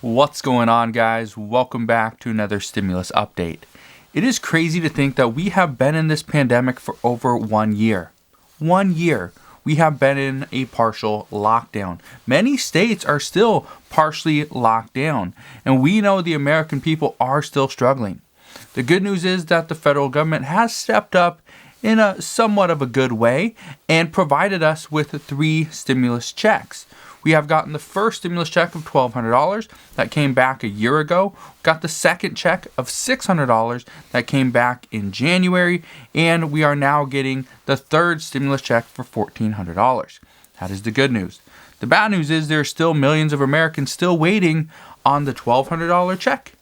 What's going on, guys? Welcome back to another stimulus update. It is crazy to think that we have been in this pandemic for over 1 year. 1 year. We have been in a partial lockdown. Many states are still partially locked down, and we know the American people are still struggling. The good news is that the federal government has stepped up in a somewhat of a good way and provided us with 3 stimulus checks. We have gotten the first stimulus check of $1,200 that came back a year ago. Got the second check of $600 that came back in January. And we are now getting the third stimulus check for $1,400. That is the good news. The bad news is there are still millions of Americans still waiting on the $1,200 check,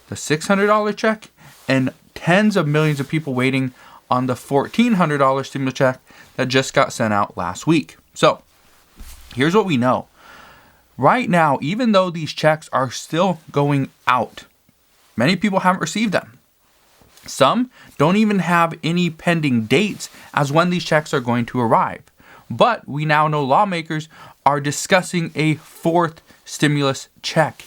the $600 check, and tens of millions of people waiting on the $1,400 stimulus check that just got sent out last week. So here's what we know. Right now, even though these checks are still going out, many people haven't received them. Some don't even have any pending dates as when these checks are going to arrive. But we now know lawmakers are discussing a 4th stimulus check.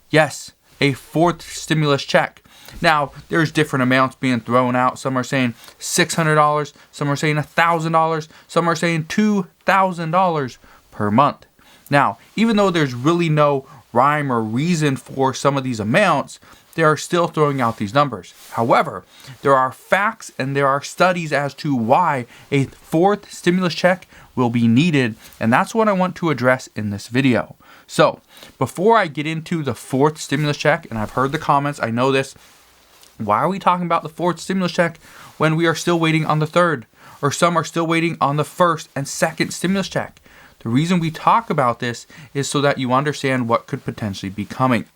Yes, a 4th stimulus check. Now, there's different amounts being thrown out. Some are saying $600, some are saying $1,000, some are saying $2,000 per month. Now, even though there's really no rhyme or reason for some of these amounts, they are still throwing out these numbers. However, there are facts and there are studies as to why a 4th stimulus check will be needed, and that's what I want to address in this video. So, before I get into the 4th stimulus check, and I've heard the comments, I know this, why are we talking about the 4th stimulus check when we are still waiting on the 3rd? Or some are still waiting on the 1st and 2nd stimulus check? The reason we talk about this is so that you understand what could potentially be coming.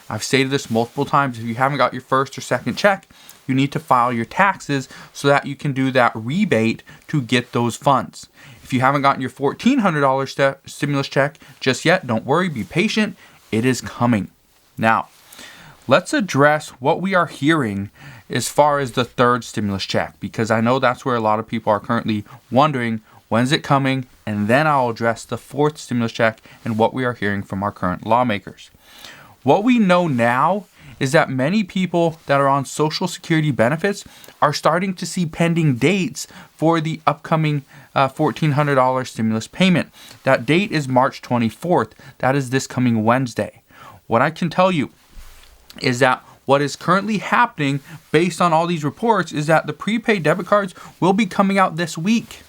I've stated this multiple times. If you haven't got your 1st or 2nd check, you need to file your taxes so that you can do that rebate to get those funds. If you haven't gotten your $1,400 stimulus check just yet, don't worry, be patient. It is coming. Now, let's address what we are hearing as far as the 3rd stimulus check, because I know that's where a lot of people are currently wondering, when's it coming? And then I'll address the 4th stimulus check and what we are hearing from our current lawmakers. What we know now is that many people that are on Social Security benefits are starting to see pending dates for the upcoming $1,400 stimulus payment. That date is March 24th. That is this coming Wednesday. What I can tell you is that what is currently happening based on all these reports is that the prepaid debit cards will be coming out this week.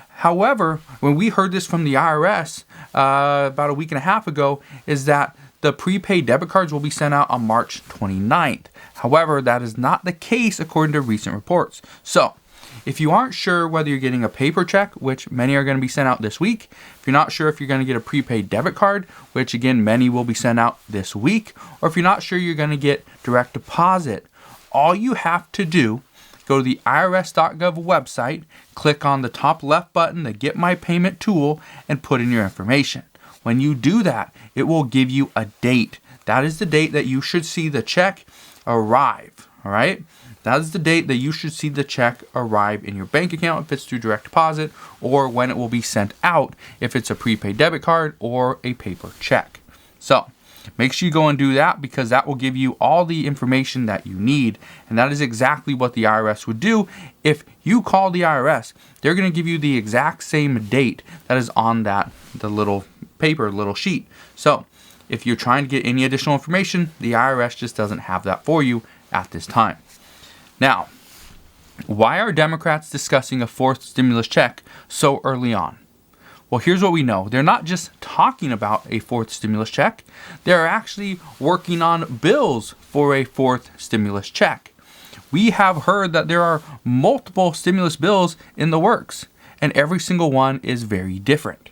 However, when we heard this from the IRS about a week and a half ago, is that the prepaid debit cards will be sent out on March 29th. However, that is not the case according to recent reports. So, if you aren't sure whether you're getting a paper check, which many are going to be sent out this week, if you're not sure if you're going to get a prepaid debit card, which again, many will be sent out this week, or if you're not sure you're going to get direct deposit, all you have to do, go to the irs.gov website, click on the top left button, the Get My Payment tool, and put in your information. When you do that, it will give you a date. That is the date that you should see the check arrive, all right? That is the date that you should see the check arrive in your bank account if it's through direct deposit, or when it will be sent out if it's a prepaid debit card or a paper check. So, make sure you go and do that, because that will give you all the information that you need. And that is exactly what the IRS would do. If you call the IRS, they're going to give you the exact same date that is on the little paper, little sheet. So if you're trying to get any additional information, the IRS just doesn't have that for you at this time. Now, why are Democrats discussing a 4th stimulus check so early on? Well, here's what we know. They're not just talking about a 4th stimulus check. They're actually working on bills for a 4th stimulus check. We have heard that there are multiple stimulus bills in the works, and every single one is very different.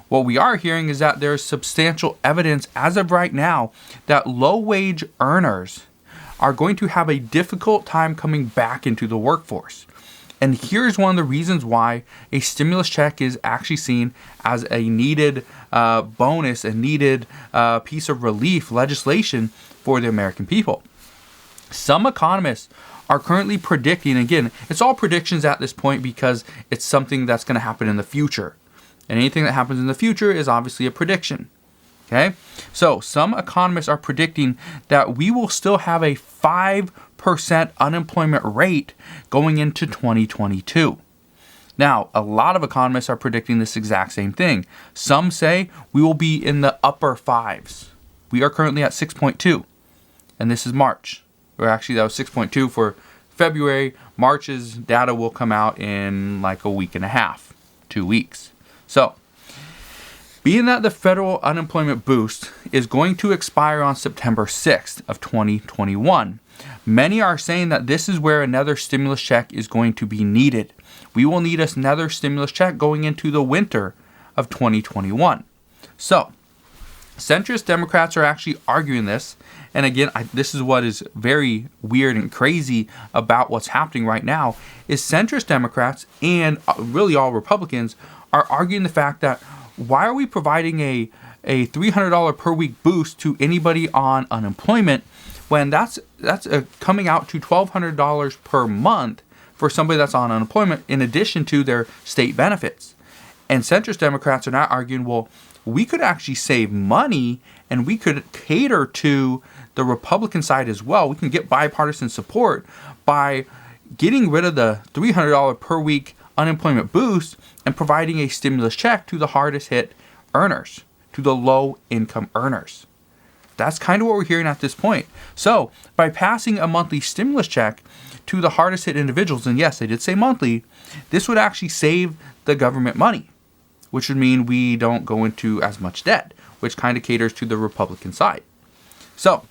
What we are hearing is that there's substantial evidence as of right now that low-wage earners are going to have a difficult time coming back into the workforce. And here's one of the reasons why a stimulus check is actually seen as a needed bonus, a needed piece of relief legislation for the American people. Some economists are currently predicting, again, it's all predictions at this point because it's something that's going to happen in the future. And anything that happens in the future is obviously a prediction. Okay, so some economists are predicting that we will still have a 5% unemployment rate going into 2022. Now, a lot of economists are predicting this exact same thing. Some say we will be in the upper fives. We are currently at 6.2, and this is March. Or actually, that was 6.2 for February. March's data will come out in like a week and a half, 2 weeks. So, being that the federal unemployment boost is going to expire on September 6th of 2021, many are saying that this is where another stimulus check is going to be needed. We will need another stimulus check going into the winter of 2021. So, centrist Democrats are actually arguing this. And again, this is what is very weird and crazy about what's happening right now, is centrist Democrats and really all Republicans are arguing the fact that why are we providing a $300 per week boost to anybody on unemployment when that's coming out to $1,200 per month for somebody that's on unemployment in addition to their state benefits? And centrist Democrats are not arguing, well, we could actually save money and we could cater to the Republican side as well. We can get bipartisan support by getting rid of the $300 per week unemployment boost and providing a stimulus check to the hardest hit earners, to the low income earners. That's kind of what we're hearing at this point. So by passing a monthly stimulus check to the hardest hit individuals, and yes, they did say monthly, this would actually save the government money, which would mean we don't go into as much debt, which kind of caters to the Republican side. So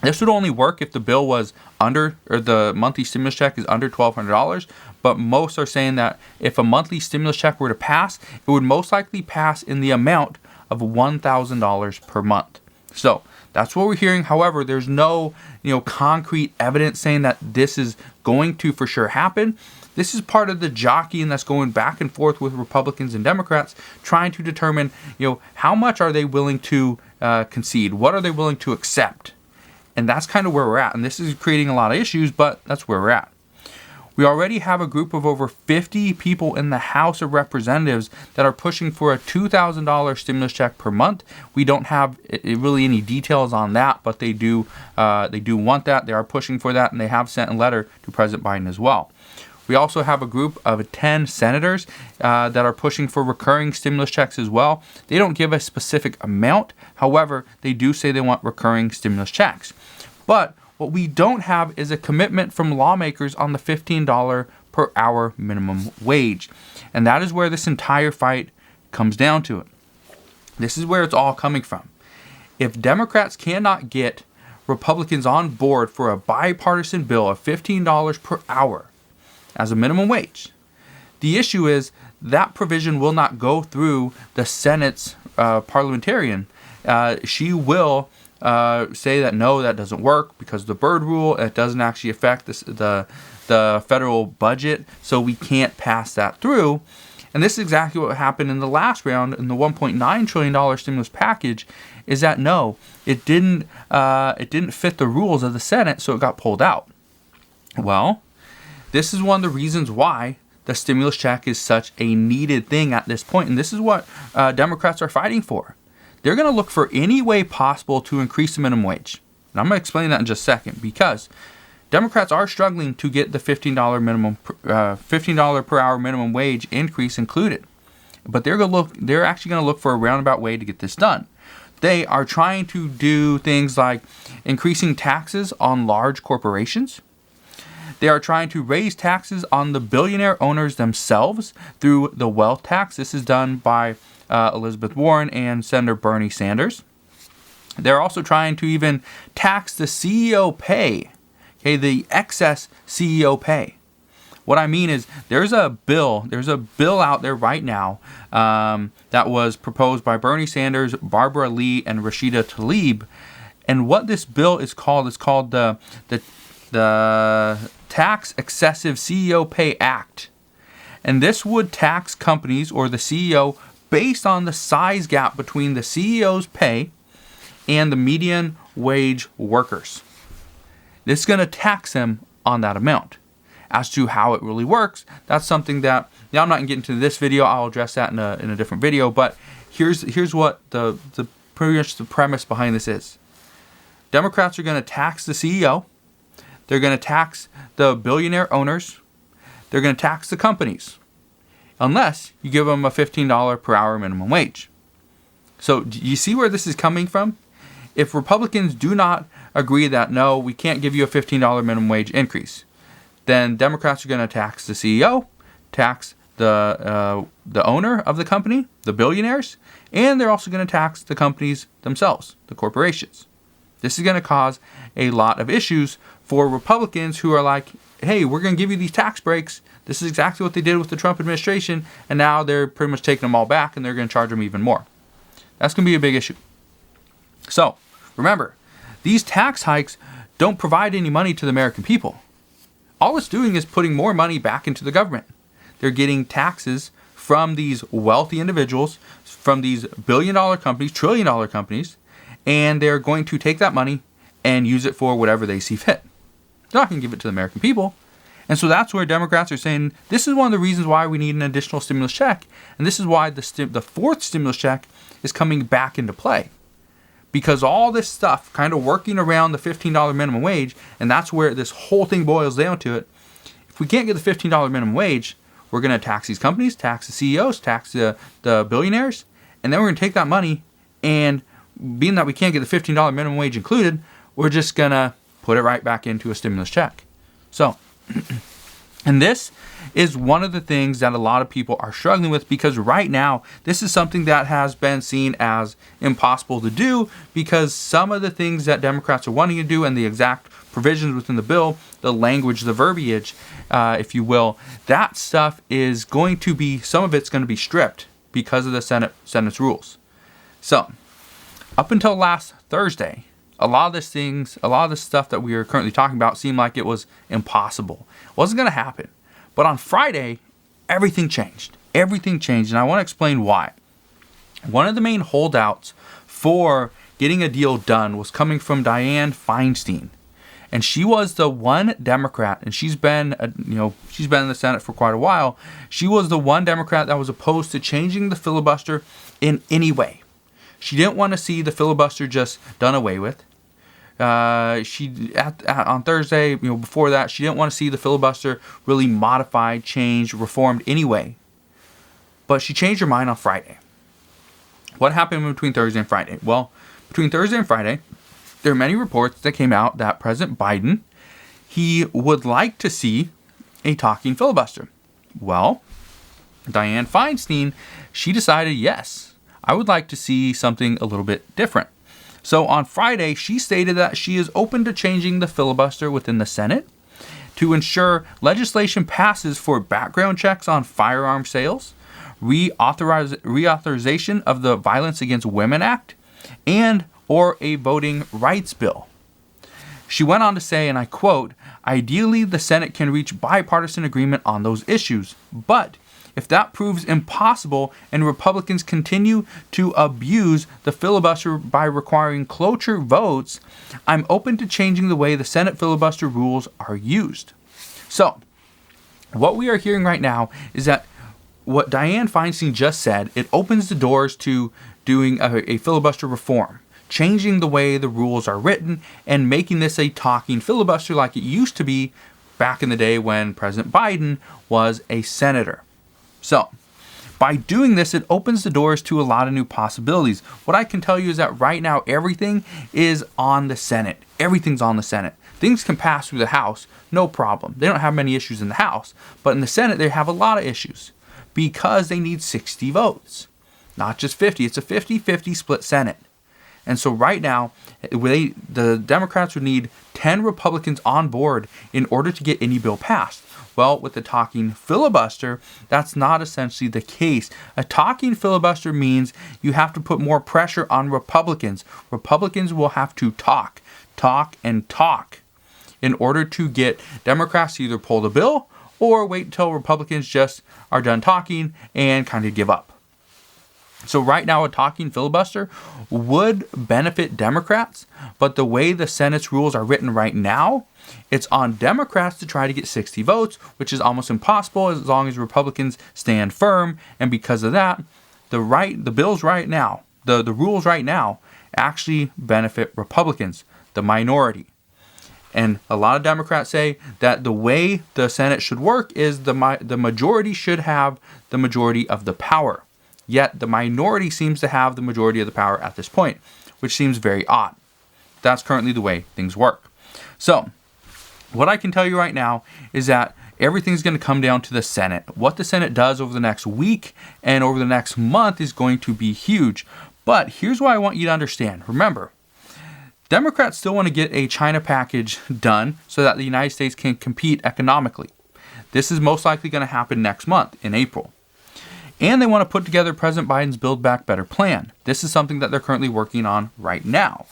this would only work if the bill was under, or the monthly stimulus check is under $1,200. But most are saying that if a monthly stimulus check were to pass, it would most likely pass in the amount of $1,000 per month. So that's what we're hearing. However, there's no, concrete evidence saying that this is going to for sure happen. This is part of the jockeying that's going back and forth with Republicans and Democrats, trying to determine, how much are they willing to concede? What are they willing to accept? And that's kind of where we're at. And this is creating a lot of issues, but that's where we're at. We already have a group of over 50 people in the House of Representatives that are pushing for a $2,000 stimulus check per month. We don't have really any details on that, but they do want that. They are pushing for that, and they have sent a letter to President Biden as well. We also have a group of 10 senators that are pushing for recurring stimulus checks as well. They don't give a specific amount. However, they do say they want recurring stimulus checks. But what we don't have is a commitment from lawmakers on the $15 per hour minimum wage. And that is where this entire fight comes down to it. This is where it's all coming from. If Democrats cannot get Republicans on board for a bipartisan bill of $15 per hour as a minimum wage, the issue is that provision will not go through the Senate's parliamentarian. She will say that no, that doesn't work because of the Byrd rule. It doesn't actually affect the federal budget, so we can't pass that through. And this is exactly what happened in the last round in the $1.9 trillion stimulus package. Is that no, it didn't fit the rules of the Senate, so it got pulled out. Well, this is one of the reasons why the stimulus check is such a needed thing at this point, and this is what Democrats are fighting for. They're going to look for any way possible to increase the minimum wage. And I'm going to explain that in just a second, because Democrats are struggling to get the $15 per hour minimum wage increase included. But they're actually going to look for a roundabout way to get this done. They are trying to do things like increasing taxes on large corporations. They are trying to raise taxes on the billionaire owners themselves through the wealth tax. This is done by Elizabeth Warren and Senator Bernie Sanders. They're also trying to even tax the CEO pay, the excess CEO pay. What I mean is there's a bill out there right now that was proposed by Bernie Sanders, Barbara Lee, and Rashida Tlaib. And what this bill is called the Tax Excessive CEO Pay Act. And this would tax companies or the CEO based on the size gap between the CEO's pay and the median wage workers. This is going to tax them on that amount. As to how it really works, that's something that I'm not going to get into this video. I'll address that in a different video. But here's what the pretty much the premise behind this is. Democrats are going to tax the CEO. They're going to tax the billionaire owners. They're going to tax the companies. Unless you give them a $15 per hour minimum wage. So do you see where this is coming from? If Republicans do not agree that, no, we can't give you a $15 minimum wage increase, then Democrats are going to tax the CEO, tax the owner of the company, the billionaires, and they're also going to tax the companies themselves, the corporations. This is going to cause a lot of issues for Republicans who are like, hey, we're going to give you these tax breaks. This is exactly what they did with the Trump administration, and now they're pretty much taking them all back, and they're going to charge them even more. That's going to be a big issue. So, remember, these tax hikes don't provide any money to the American people. All it's doing is putting more money back into the government. They're getting taxes from these wealthy individuals, from these billion-dollar companies, trillion-dollar companies, and they're going to take that money and use it for whatever they see fit. They're not going to give it to the American people. And so that's where Democrats are saying, this is one of the reasons why we need an additional stimulus check. And this is why the fourth stimulus check is coming back into play. Because all this stuff kind of working around the $15 minimum wage, and that's where this whole thing boils down to it. If we can't get the $15 minimum wage, we're going to tax these companies, tax the CEOs, tax the billionaires, and then we're going to take that money, and being that we can't get the $15 minimum wage included, we're just going to put it right back into a stimulus check. So, and this is one of the things that a lot of people are struggling with, because right now, this is something that has been seen as impossible to do, because some of the things that Democrats are wanting to do and the exact provisions within the bill, the language, the verbiage, if you will, that stuff is going to be, some of it's going to be stripped because of the Senate's rules. So, up until last Thursday, a lot of this stuff that we are currently talking about seemed like it was impossible. It wasn't going to happen. But on Friday, everything changed. Everything changed, and I want to explain why. One of the main holdouts for getting a deal done was coming from Dianne Feinstein. And she was the one Democrat, and she's been in the Senate for quite a while. She was the one Democrat that was opposed to changing the filibuster in any way. She didn't want to see the filibuster just done away with. On Thursday, before that, she didn't want to see the filibuster really modified, changed, reformed anyway. But she changed her mind on Friday. What happened between Thursday and Friday? Well, between Thursday and Friday, there are many reports that came out that President Biden, he would like to see a talking filibuster. Well, Dianne Feinstein, she decided, yes, I would like to see something a little bit different. So on Friday, she stated that she is open to changing the filibuster within the Senate to ensure legislation passes for background checks on firearm sales, reauthorization of the Violence Against Women Act, and or a voting rights bill. She went on to say, and I quote, "Ideally, the Senate can reach bipartisan agreement on those issues, but if that proves impossible and Republicans continue to abuse the filibuster by requiring cloture votes, I'm open to changing the way the Senate filibuster rules are used." So, what we are hearing right now is that what Dianne Feinstein just said, it opens the doors to doing a filibuster reform, changing the way the rules are written and making this a talking filibuster like it used to be back in the day when President Biden was a senator. So, by doing this, it opens the doors to a lot of new possibilities. What I can tell you is that right now, everything is on the Senate. Everything's on the Senate. Things can pass through the House, no problem. They don't have many issues in the House. But in the Senate, they have a lot of issues because they need 60 votes. Not just 50. It's a 50-50 split Senate. And so right now, the Democrats would need 10 Republicans on board in order to get any bill passed. Well, with the talking filibuster, that's not essentially the case. A talking filibuster means you have to put more pressure on Republicans. Republicans will have to talk in order to get Democrats to either pull the bill or wait until Republicans just are done talking and kind of give up. So right now, a talking filibuster would benefit Democrats, but the way the Senate's rules are written right now, it's on Democrats to try to get 60 votes, which is almost impossible as long as Republicans stand firm. And because of that, the bills right now, the rules right now actually benefit Republicans, the minority. And a lot of Democrats say that the way the Senate should work is the majority should have the majority of the power. Yet the minority seems to have the majority of the power at this point, which seems very odd. That's currently the way things work. So what I can tell you right now is that everything's going to come down to the Senate. What the Senate does over the next week and over the next month is going to be huge. But here's what I want you to understand. Remember, Democrats still want to get a China package done so that the United States can compete economically. This is most likely going to happen next month in April. And they want to put together President Biden's Build Back Better plan. This is something that they're currently working on right now.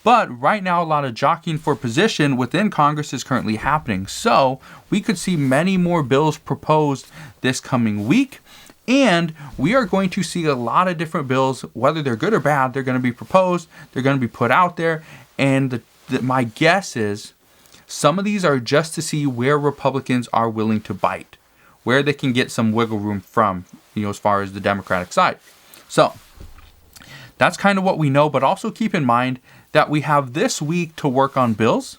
But right now, a lot of jockeying for position within Congress is currently happening. So we could see many more bills proposed this coming week. And we are going to see a lot of different bills, whether they're good or bad, they're going to be proposed, they're going to be put out there. And my guess is some of these are just to see where Republicans are willing to bite, where they can get some wiggle room from, as far as the Democratic side. So that's kind of what we know, but also keep in mind that we have this week to work on bills,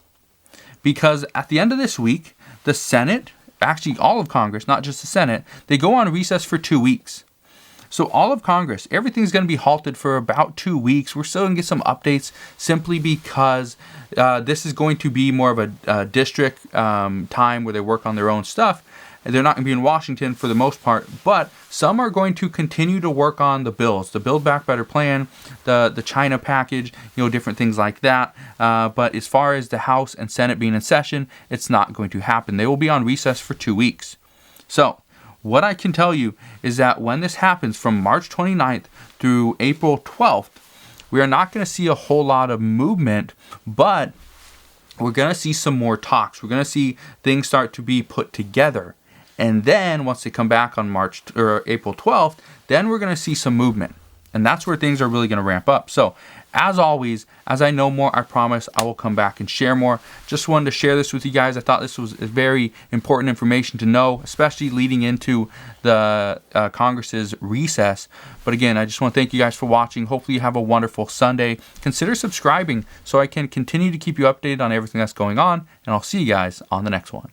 because at the end of this week, the Senate, actually all of Congress, not just the Senate, they go on recess for 2 weeks. So all of Congress, everything's going to be halted for about 2 weeks. We're still going to get some updates simply because this is going to be more of a district time where they work on their own stuff. They're not going to be in Washington for the most part, but some are going to continue to work on the bills, the Build Back Better plan, the China package, different things like that. But as far as the House and Senate being in session, it's not going to happen. They will be on recess for 2 weeks. So what I can tell you is that when this happens from March 29th through April 12th, we are not going to see a whole lot of movement, but we're going to see some more talks. We're going to see things start to be put together. And then once they come back on April 12th, then we're going to see some movement. And that's where things are really going to ramp up. So as always, as I know more, I promise I will come back and share more. Just wanted to share this with you guys. I thought this was a very important information to know, especially leading into the Congress's recess. But again, I just want to thank you guys for watching. Hopefully you have a wonderful Sunday. Consider subscribing so I can continue to keep you updated on everything that's going on. And I'll see you guys on the next one.